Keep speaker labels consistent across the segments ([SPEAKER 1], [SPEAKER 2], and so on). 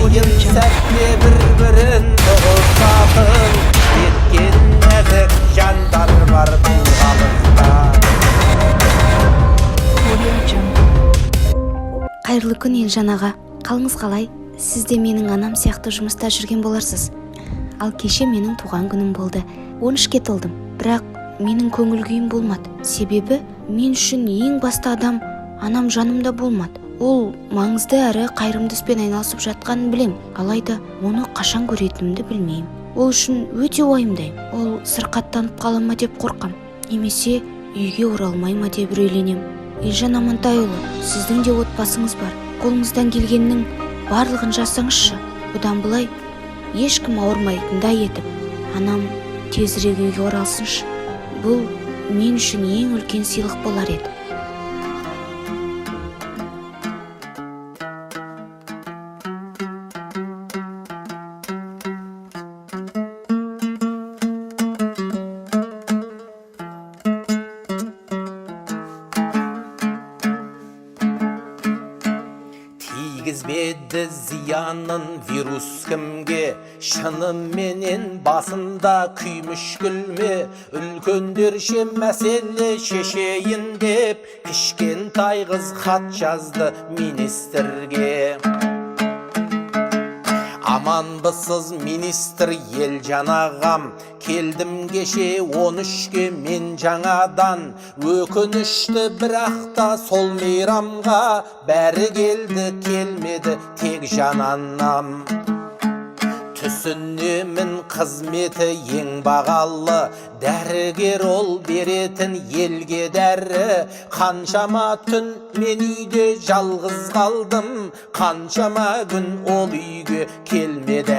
[SPEAKER 1] қиын сәтте бір-бірін ұғысатын кеткен нәзік жандар бар бұл халықта.
[SPEAKER 2] Қайырлы күн Елжан аға. Қалыңыз қалай? Сіз де менің анам сияқты жұмыста жүрген боларсыз. Ал кеше менің туған күнім болды. 13-ке толдым. Бірақ менің көңіл күйім болмады. Себебі мен үшін ең басты адам анам жанымда болмады. Ол маңызды әрі қайырымды іспен айналысып жатқанын білем, алайда оны қашан көретінімді білмеймін. Ол үшін өте уайымдаймын. Ол сырқаттанып қала ма деп қорқам, немесе үйге оралмай ма деп үрейленем. Елжан Амантайұлы, сіздің де отбасыңыз бар. Қолыңыздан келгеннің барлығын жасаңызшы. Бұдан былай ешкім ауырмайтындай етіп, анам тезірек үйге оралсыншы. Бұл мен үшін ең үлкен сыйлық болар еді.
[SPEAKER 1] Тигізбеді зиянын вирус кімге, шынымен басында күймішкіл үлкендерше мәселе шешейін деп кішкентай қыз хат жазды министрге. Аманбысыз министр Елжан ағам, келдім кеше 13-ке мен жаңадан. Өкінішті бірақта сол мейрамға бәрі келді келмеді тек жананам. Түсінемін қызметі ең бағалы, дәрігер ол беретін елге дәрі. Қаншама түн мен үйде жалғыз қалдым, қаншама күн ол үйге келмеді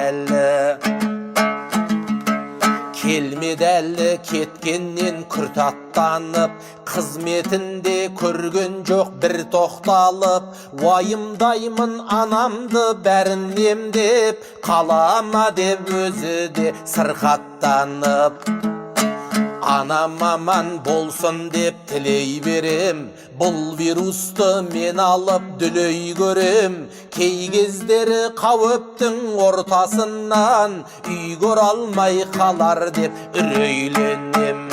[SPEAKER 1] әлі кеткеннен күрт аттанып, қызметінде көрген жоқ бір тоқталып. Уайымдаймын анамды бәрін емдеп, қалама деп өзі де сырқаттанып. Анам аман болсын деп тілей берем, бұл вирусты мен алып дүлей көрем. Кей кездері қауіптің ортасынан үйге оралмай қалар деп үрейленем.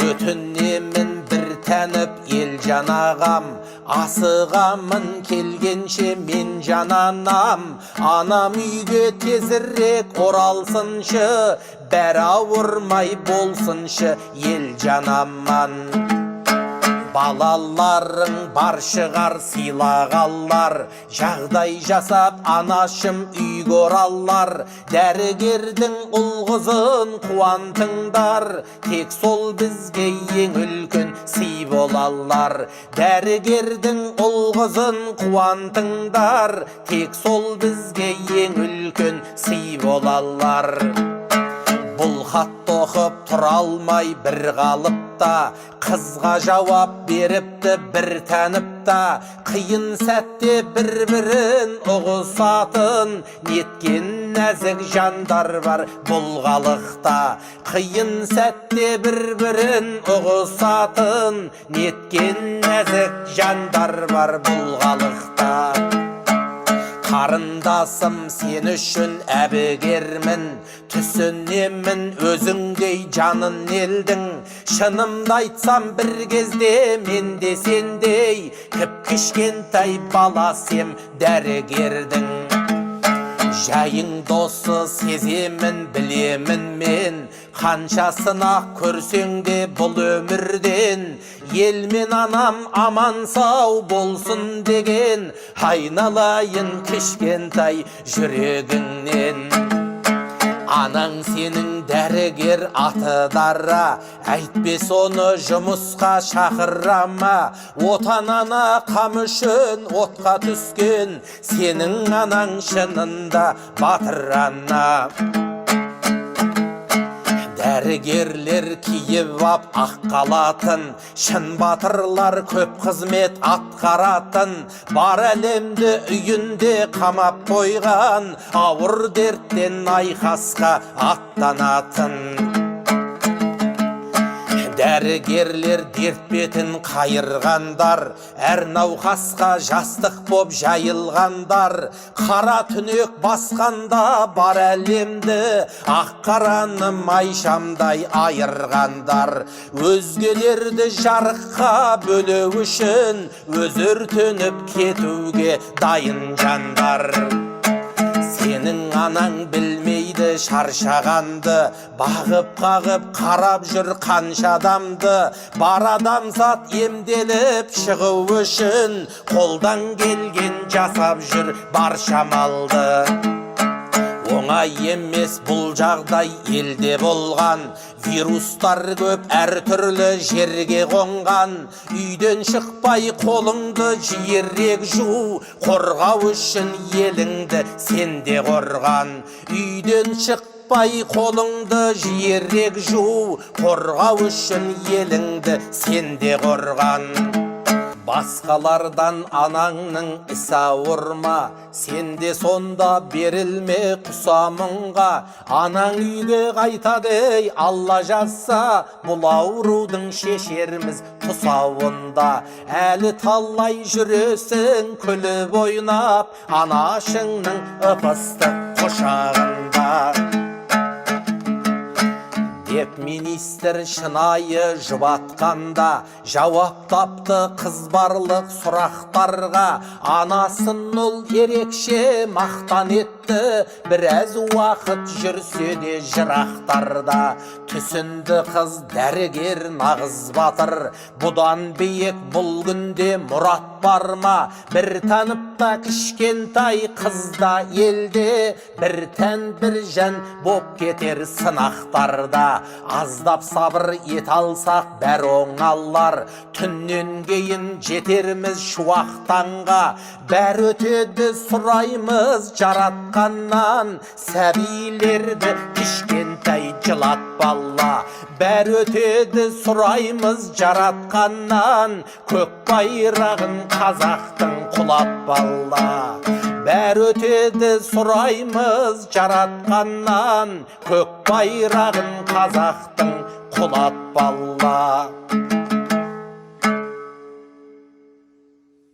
[SPEAKER 1] Өтінемін бір тәніп Елжан ағам, асығамын келгенше мен жананам. Анам үйге тезірек оралсыншы, бәрі ауырмай болсыншы Елжан аман. Балаларың бар шығар сыйлағалар, жағдай жасап анашым үйге оралар. Дәрігердің ұл-қызын қуантыңдар, тек сол бізге ең үлкен сый болалар. Дәрігердің ұл-қызын қуантыңдар, тек сол бізге ең үлкен сый болалар. Бұл хатты оқып тұра алмай бір қалыпта, қызға жауап беріпті бір тәніпта. Қиын сәтте бір-бірін ұғысатын неткен нәзік жандар бар бұл халықта. Қиын сәтте бір-бірін ұғысатын неткен нәзік жандар бар бұл халықта. Қарындасым сен үшін әбігермін, түсінемін өзіңдей жанын елдің. Шынымды айтсам бір кезде мен де сендей кіп-кішкентай баласым дәрігердің. Жайың досы сеземін білемін мен, қаншасына көрсең де бұл өмірден. Ел мен анам аман сау болсын деген, айналайын кішкентай жүрегіңнен. Анаң сенің дәрігер аты дара, әйтпес оны жұмысқа шақырама. Отан ана қам үшін отқа түскен, сенің анаң шынында батыр ана. Дәрігерлер киіп ап ақ қалатын, шын батырлар көп қызмет атқаратын. Бар әлемді үйінде қамап қойған, ауыр дерттен айқасқа аттанатын. Дәрігерлер дерт бетін қайырғандар, әр науқасқа жастық боп жайылғандар, қара түнек басқанда бар әлемді, ақ қараны майшамдай айырғандар. Өзгелерді жарыққа бөлеу үшін өз өртеніп кетуге дайын жандар. Сенің анаң білмейді шаршағанды, бағып-қағып қарап жүр қанша адамды. Бар адамзат емделіп шығу үшін қолдан келген жасап жүр бар шамалды. Оңай емес бұл жағдай елде болған, вирустар көп әртүрлі жерге қонған. Үйден шықпай қолыңды жиірек жу, қорғау үшін еліңді сенде қорған. Үйден шықпай қолыңды жиірек жу, қорғау үшін еліңді сенде қорған. Басқалардан анаңның ісі ауырма, сенде сонда берілме құсамыңға. Анаң үйге қайтады, Алла жазса, бұл аурудың шешерміз тұсауында. Әлі талай жүресің күліп ойнап, анашыңның ып-ыстық құшағында. Деп министр шынайы жұбатқанда, жауап тапты қыз барлық сұрақтарға. Анасын ол ерекше мақтан етті, біраз уақыт жүрсе де жырақтарда. Түсінді қыз дәрігер нағыз батыр, бұдан биік бұл күнде мұрат бар ма? Бір танып кішкентай қызда елде, бір тән бір жан боп кетер сынақтарда. Аздап сабыр ет алсақ бәр оңалар, түннен кейін жетерміз шуақтанға. Бәр өтеді сұраймыз жаратқаннан, сәбилерді кішкентай жылатпалла. Бәр өтеді сұраймыз жаратқаннан, көк байрағын қазақтың құлатпалла. Бәр өтеді сұраймыз жаратқаннан, көк байрағын қазақтың құлатпалла.